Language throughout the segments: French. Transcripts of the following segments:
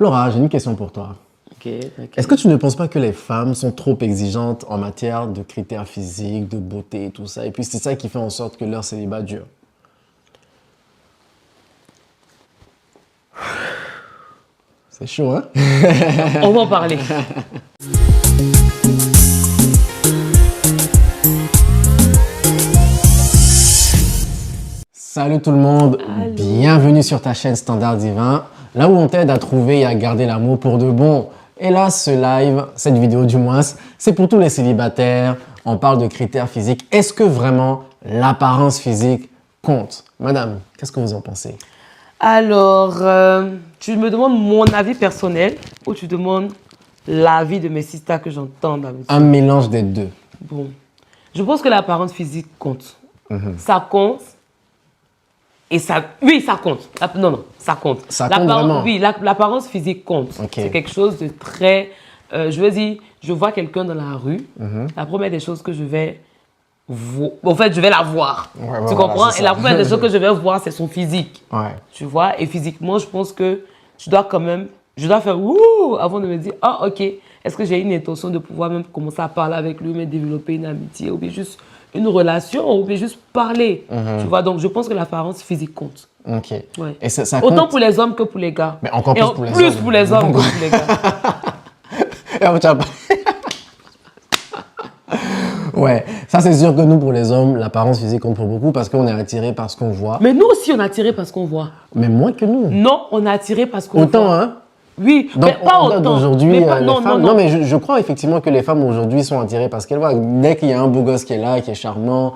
Flora, j'ai une question pour toi. Ok. Est-ce que tu ne penses pas que les femmes sont trop exigeantes en matière de critères physiques, de beauté et tout ça? Et puis c'est ça qui fait en sorte que leur célibat dure. C'est chaud, hein? On va en parler. Salut tout le monde, Allô. Bienvenue sur ta chaîne Standard Divin, là où on t'aide à trouver et à garder l'amour pour de bon. Et là, ce live, cette vidéo du moins, c'est pour tous les célibataires. On parle de critères physiques. Est-ce que vraiment l'apparence physique compte? Madame, qu'est-ce que vous en pensez? Alors, tu me demandes mon avis personnel ou tu demandes l'avis de mes sisters que j'entends d'habitude? Un mélange des deux. Bon, je pense que l'apparence physique compte. Ça compte. Et ça, oui, ça compte. Non, ça compte. Ça compte vraiment? Oui, l'apparence physique compte. Okay. C'est quelque chose de très... je veux dire, je vois quelqu'un dans la rue, la première des choses que je vais... En fait, je vais la voir. Ouais, tu comprends? Et la première des choses que je vais voir, c'est son physique. Ouais. Tu vois? Et physiquement, je pense que je dois quand même... Je dois faire « ouh » avant de me dire « ah, ok, est-ce que j'ai une intention de pouvoir même commencer à parler avec lui, mais développer une amitié ou bien juste une relation ou bien juste parler. Tu vois? Donc, je pense que l'apparence physique compte. Ok. Ouais. Et ça compte... Autant pour les hommes que pour les gars. Mais encore plus pour les hommes. Plus pour les hommes que pour les gars. Ouais, ça c'est sûr que nous, pour les hommes, l'apparence physique compte pour beaucoup parce qu'on est attiré par ce qu'on voit. Mais nous aussi, on est attiré par ce qu'on voit. Mais moins que nous. Non, on est attiré par ce qu'on voit. Autant, hein? Oui, donc, mais pas autant. Aujourd'hui, les femmes... Non, mais je crois effectivement que les femmes aujourd'hui sont attirées parce qu'elles voient. Dès qu'il y a un beau gosse qui est là, qui est charmant,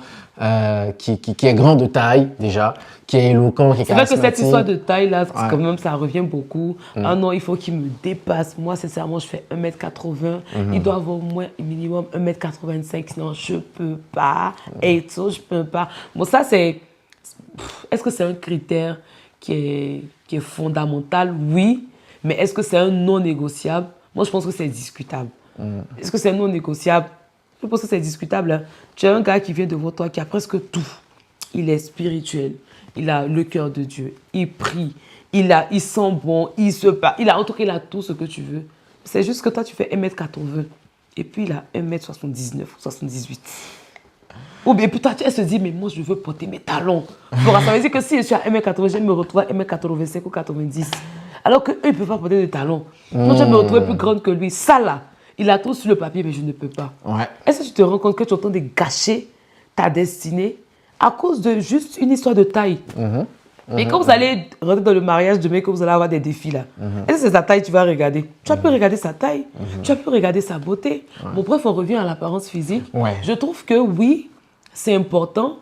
qui est grand de taille déjà, qui est éloquent, qui est charismatique. C'est vrai que cette histoire de taille-là, quand même, ça revient beaucoup. Ah non, il faut qu'il me dépasse. Moi, sincèrement, je fais 1m80. Il doit avoir au moins minimum 1m85, sinon je peux pas. Et tout, je peux pas. Bon, ça, c'est... Est-ce que c'est un critère qui est fondamental? Oui. Mais est-ce que c'est un non négociable? Moi, je pense que c'est discutable. Est-ce que c'est non négociable? Je pense que c'est discutable. Hein. Tu as un gars qui vient devant toi qui a presque tout. Il est spirituel. Il a le cœur de Dieu. Il prie. Il sent bon. Il se bat. En tout cas, il a tout ce que tu veux. C'est juste que toi, tu fais 1m80. Et puis, il a 1m79 ou 78. Ou bien, puis toi, elle se dit, mais moi, je veux porter mes talons. Donc, ça veut dire que si je suis à 1m80, je vais me retrouver à 1m85 ou 90. Alors qu'eux, ils ne peuvent pas porter de talons. Moi, je vais me retrouver plus grande que lui. Ça, là, il a tout sur le papier, mais je ne peux pas. Ouais. Est-ce que tu te rends compte que tu es en train de gâcher ta destinée à cause de juste une histoire de taille? Et quand vous allez rentrer dans le mariage demain, que vous allez avoir des défis, là, est-ce que c'est sa taille que tu vas regarder? Tu vas plus regarder sa taille, tu vas plus regarder sa beauté. Bon, bref, on revient à l'apparence physique. Ouais. Je trouve que oui, c'est important,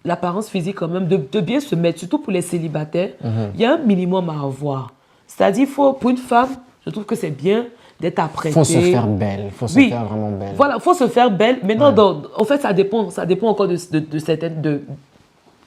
l'apparence physique quand même, de bien se mettre, surtout pour les célibataires. Il y a un minimum à avoir. C'est-à-dire, pour une femme, je trouve que c'est bien d'être apprêtée. Il faut se faire belle, il faut se faire vraiment belle. Voilà, il faut se faire belle. Maintenant, en fait, ça dépend encore de certaines...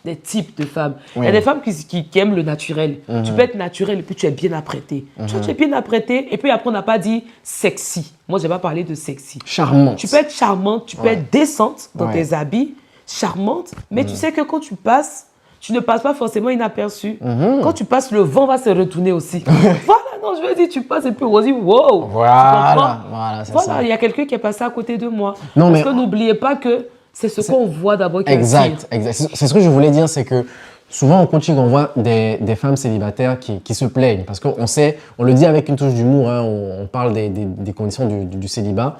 des types de femmes. Il y a des femmes qui aiment le naturel. Tu peux être naturel et puis tu es bien apprêtée. Tu es bien apprêtée et puis après, on n'a pas dit sexy. Moi, je n'ai pas parlé de sexy. Charmante. Tu peux être charmante, tu peux être décente dans tes habits, charmante, mais tu sais que quand tu passes, tu ne passes pas forcément inaperçu. Quand tu passes, le vent va se retourner aussi. Voilà, non, je veux dire, tu passes et puis on dit, wow. Voilà, c'est ça. Il y a quelqu'un qui est passé à côté de moi. Non, parce que n'oubliez pas que c'est ce qu'on voit d'abord qui Exact. C'est ce que je voulais dire, c'est que souvent on continue, on voit des femmes célibataires qui se plaignent. Parce qu'on sait, on le dit avec une touche d'humour, hein, on parle des conditions du célibat,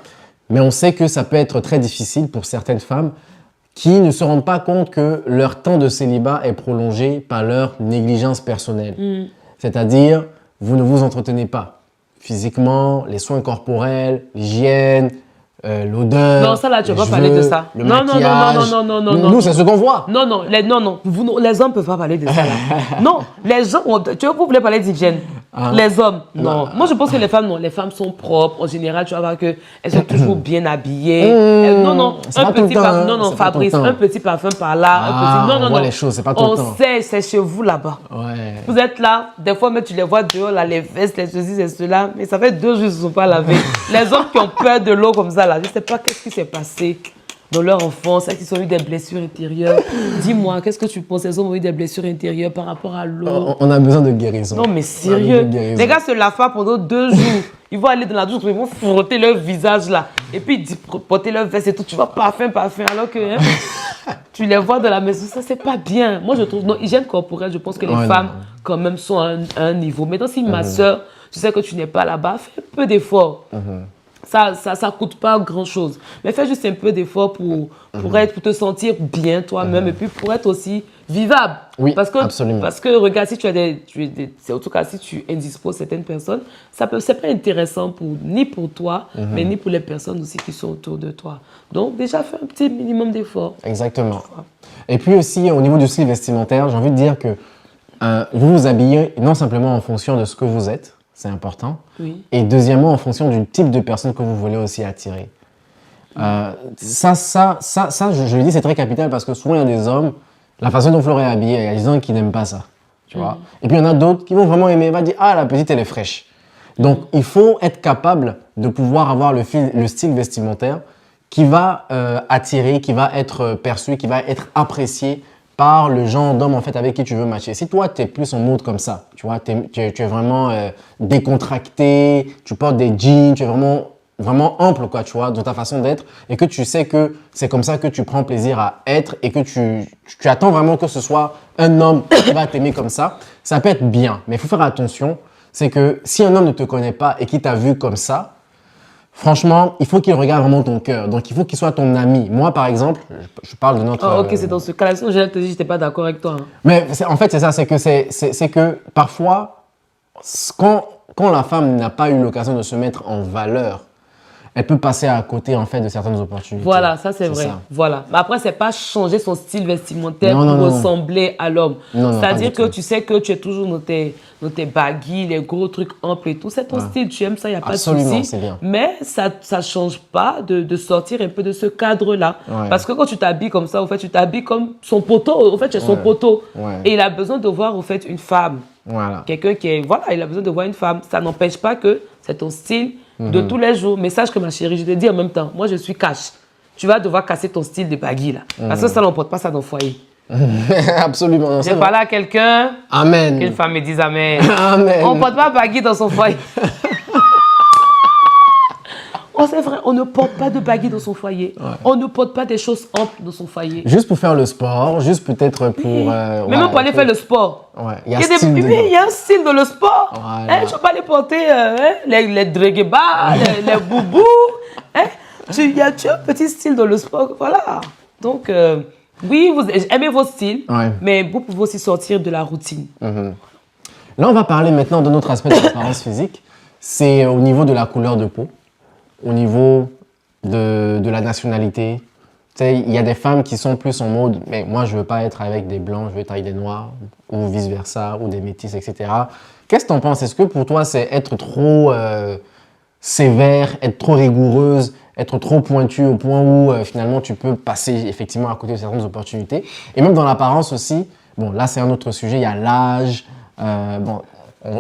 mais on sait que ça peut être très difficile pour certaines femmes qui ne se rendent pas compte que leur temps de célibat est prolongé par leur négligence personnelle. C'est-à-dire, vous ne vous entretenez pas physiquement, les soins corporels, l'hygiène, l'odeur. Non, ça là, tu ne vas pas parler de ça. Non. Non. Nous, c'est ce qu'on voit. Non, les hommes ne peuvent pas parler de ça là. Non, les hommes, vous voulez parler d'hygiène. Les hommes, non. Moi, je pense que les femmes, non. Les femmes sont propres. En général, tu vas voir qu'elles sont toujours bien habillées. Non, un petit parfum. Non, Fabrice, un petit parfum par là. On voit les choses, c'est pas tout le temps. On sait, c'est chez vous là-bas. Ouais. Vous êtes là, des fois, mais tu les vois dehors, là, les vestes, les ceci, et cela. Mais ça fait 2 jours qu'ils ne sont pas lavés. Les hommes qui ont peur de l'eau comme ça, là, je ne sais pas qu'est-ce qui s'est passé. dans leur enfance, est-ce qu'ils ont eu des blessures intérieures? Dis-moi, qu'est-ce que tu penses? Elles ont eu des blessures intérieures par rapport à l'eau? On a besoin de guérison. Non, mais sérieux. Les gars se lavent pas pendant 2 jours. Ils vont aller dans la douche, ils vont frotter leur visage là. Et puis, ils disent, porter leur veste et tout. Tu vois, parfum. Alors que tu les vois dans la maison, ça, c'est pas bien. Moi, je trouve, non, hygiène corporelle, je pense que les femmes, quand même, sont à un niveau. Maintenant, si ma soeur, tu sais que tu n'es pas là-bas, fais un peu d'effort. Ça coûte pas grand-chose. Mais fais juste un peu d'effort pour te sentir bien toi-même et puis pour être aussi vivable. Oui, absolument. Parce que, regarde, si en tout cas, si tu indisposes certaines personnes, c'est pas intéressant ni pour toi, mais ni pour les personnes aussi qui sont autour de toi. Donc, déjà, fais un petit minimum d'effort. Exactement. Et puis aussi, au niveau du style vestimentaire, j'ai envie de dire que vous vous habillez non simplement en fonction de ce que vous êtes, c'est important. Oui. Et deuxièmement, en fonction du type de personne que vous voulez aussi attirer. Je le dis, c'est très capital parce que souvent, il y a des hommes, la façon dont Flore est habillée, il y a des hommes qui n'aiment pas ça. Tu vois? Et puis, il y en a d'autres qui vont vraiment aimer. Il va dire, ah, la petite, elle est fraîche. Donc, il faut être capable de pouvoir avoir le style vestimentaire qui va attirer, qui va être perçu, qui va être apprécié par le genre d'homme en fait avec qui tu veux matcher. Si toi, tu es plus en mode comme ça, tu vois, tu es vraiment décontracté, tu portes des jeans, tu es vraiment ample, quoi, tu vois, dans ta façon d'être et que tu sais que c'est comme ça que tu prends plaisir à être et que tu attends vraiment que ce soit un homme qui va t'aimer comme ça peut être bien. Mais il faut faire attention, c'est que si un homme ne te connaît pas et qui t'a vu comme ça, franchement, il faut qu'il regarde vraiment ton cœur. Donc, il faut qu'il soit ton ami. Moi, par exemple, je parle de notre... Oh, ok, c'est dans ce cas-là. Sinon, j'allais te dire, je n'étais pas d'accord avec toi. Hein. Mais en fait, c'est ça. C'est que parfois, quand la femme n'a pas eu l'occasion de se mettre en valeur, elle peut passer à côté en fait de certaines opportunités. Voilà, ça c'est vrai. Ça. Voilà. Mais après, c'est pas changer son style vestimentaire pour ressembler à l'homme. C'est-à-dire que tu sais que tu es toujours dans tes baggy, les gros trucs amples et tout. C'est ton style, tu aimes ça, il n'y a pas de souci. C'est bien. Mais ça ne change pas de sortir un peu de ce cadre-là. Ouais. Parce que quand tu t'habilles comme ça, en fait, tu t'habilles comme son poteau. En fait, tu es son poteau. Ouais. Et il a besoin de voir en fait une femme. Voilà. Quelqu'un qui est... Voilà, il a besoin de voir une femme. Ça n'empêche pas que c'est ton style de tous les jours. Mais sache que ma chérie, je te dis en même temps, moi je suis cash. Tu vas devoir casser ton style de baggy là. Parce que ça n'emporte pas ça dans le foyer. Absolument. J'ai parlé à quelqu'un. Amen. Qu'une femme me dise amen. Amen. On ne porte pas baggy dans son foyer. Oh, c'est vrai, on ne porte pas de baggy dans son foyer. Ouais. On ne porte pas des choses amples dans son foyer. Juste pour faire le sport, juste peut-être pour... même pour aller faire le sport. Ouais. Il y a un style dans le sport. Voilà. Tu ne vas pas aller porter les drégébas, les boubous. Tu as un petit style dans le sport. Voilà. Donc, oui, vous aimez vos styles, mais vous pouvez aussi sortir de la routine. Là, on va parler maintenant d'un autre aspect de l'apparence physique. C'est au niveau de la couleur de peau. Au niveau de la nationalité. Tu sais, il y a des femmes qui sont plus en mode « mais moi, je ne veux pas être avec des blancs, je veux être avec des noirs » ou vice-versa, ou des métis, etc. Qu'est-ce que tu en penses? Est-ce que pour toi, c'est être trop sévère, être trop rigoureuse, être trop pointue au point où finalement, tu peux passer effectivement à côté de certaines opportunités? Et même dans l'apparence aussi, bon, là, c'est un autre sujet, il y a l'âge, bon...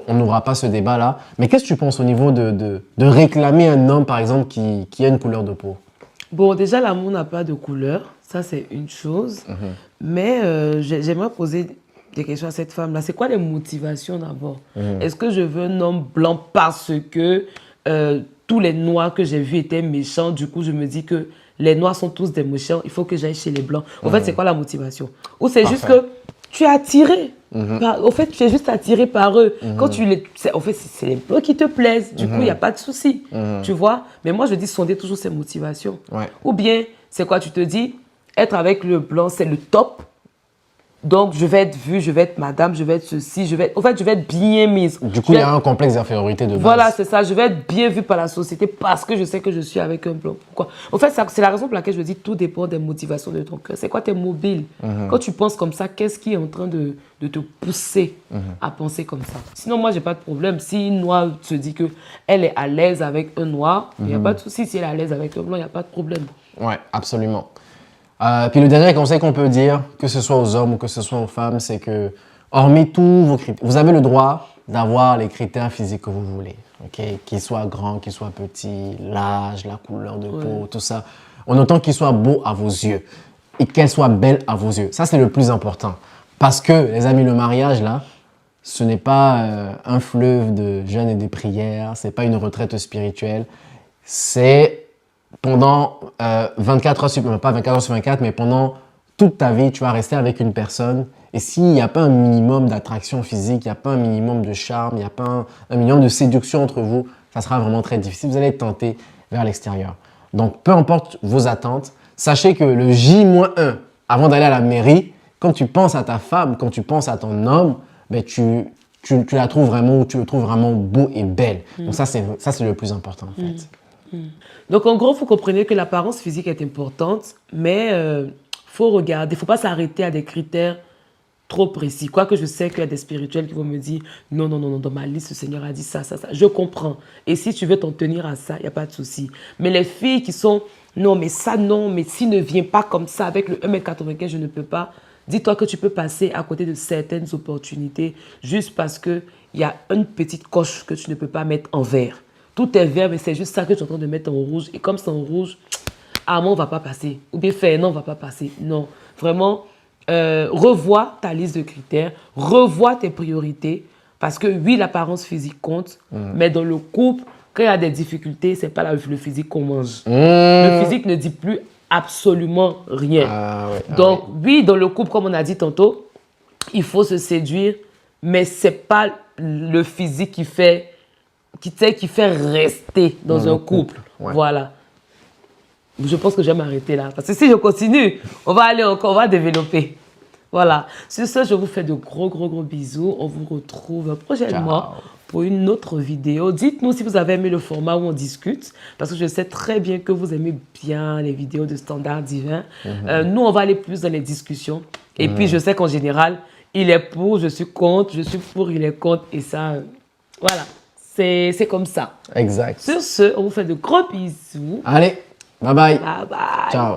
On n'aura pas ce débat-là. Mais qu'est-ce que tu penses au niveau de réclamer un homme, par exemple, qui a une couleur de peau? Bon, déjà, l'amour n'a pas de couleur. Ça, c'est une chose. Mais j'aimerais poser des questions à cette femme-là. C'est quoi les motivations d'abord? Est-ce que je veux un homme blanc parce que tous les noirs que j'ai vus étaient méchants? Du coup, je me dis que les noirs sont tous des méchants. Il faut que j'aille chez les blancs. En fait, c'est quoi la motivation? Ou c'est juste que tu es attiré. En fait, tu es juste attiré par eux. Quand en fait, c'est les blancs qui te plaisent. Du coup, il n'y a pas de souci. Tu vois? Mais moi, je dis sonder toujours ses motivations. Ou bien, c'est quoi? Tu te dis, être avec le blanc, c'est le top. Donc, je vais être vue, je vais être madame, je vais être ceci, en fait, je vais être bien mise. Du coup, il y a un complexe d'infériorité de base. Voilà, c'est ça. Je vais être bien vue par la société parce que je sais que je suis avec un blanc. Pourquoi? En fait, c'est la raison pour laquelle je dis tout dépend des motivations de ton cœur. C'est quoi tes mobiles? Quand tu penses comme ça, qu'est-ce qui est en train de te pousser à penser comme ça? Sinon, moi, j'ai pas de problème. Si une noire se dit qu'elle est à l'aise avec un noir, il n'y a pas de souci. Si elle est à l'aise avec un blanc, il n'y a pas de problème. Ouais, absolument. Puis le dernier conseil qu'on peut dire, que ce soit aux hommes ou que ce soit aux femmes, c'est que, hormis tous vos critères, vous avez le droit d'avoir les critères physiques que vous voulez, ok? Qu'ils soient grands, qu'ils soient petits, l'âge, la couleur de peau, tout ça. en autant qu'il soit beau à vos yeux et qu'elle soit belle à vos yeux. Ça, c'est le plus important. Parce que, les amis, le mariage, là, ce n'est pas un fleuve de jeûne et de prières, ce n'est pas une retraite spirituelle. C'est pendant 24 heures sur, pas 24 heures sur 24, mais pendant toute ta vie, tu vas rester avec une personne. Et s'il n'y a pas un minimum d'attraction physique, il n'y a pas un minimum de charme, il n'y a pas un minimum de séduction entre vous, ça sera vraiment très difficile. Vous allez être tenté vers l'extérieur. Donc, peu importe vos attentes, sachez que le J-1, avant d'aller à la mairie, quand tu penses à ta femme, quand tu penses à ton homme, ben tu la trouves vraiment, tu le trouves vraiment beau et belle. Donc ça, c'est le plus important en fait. Donc en gros, vous comprenez que l'apparence physique est importante, mais faut regarder, faut pas s'arrêter à des critères trop précis. Quoique je sais qu'il y a des spirituels qui vont me dire non, non, non, non, dans ma liste, le Seigneur a dit ça, ça, ça. Je comprends. Et si tu veux t'en tenir à ça, il n'y a pas de souci. Mais les filles qui sont non, mais ça, non, mais s'il ne vient pas comme ça, avec le 1,95 m, je ne peux pas. Dis-toi que tu peux passer à côté de certaines opportunités juste parce qu'il y a une petite coche que tu ne peux pas mettre en vert. Tout est vert, mais c'est juste ça que tu es en train de mettre en rouge. Et comme c'est en rouge, ah, moi, on ne va pas passer. Ou bien faire, non, on ne va pas passer. Non, vraiment, revois ta liste de critères, revois tes priorités. Parce que oui, l'apparence physique compte, mais dans le couple, quand il y a des difficultés, ce n'est pas le physique qu'on mange. Le physique ne dit plus absolument rien. Donc, oui, dans le couple, comme on a dit tantôt, il faut se séduire, mais ce n'est pas le physique qui fait rester dans un couple. Voilà. Je pense que je vais m'arrêter là. Parce que si je continue, on va aller encore, on va développer. Voilà. Sur ce, je vous fais de gros, gros, gros bisous. On vous retrouve prochainement pour une autre vidéo. Dites-nous si vous avez aimé le format où on discute. Parce que je sais très bien que vous aimez bien les vidéos de Standard Divin. Nous, on va aller plus dans les discussions. Et puis, je sais qu'en général, il est pour, je suis contre, je suis pour, il est contre. Et ça, voilà. C'est comme ça. Exact. Sur ce, on vous fait de gros bisous. Allez, bye bye. Bye bye. Ciao.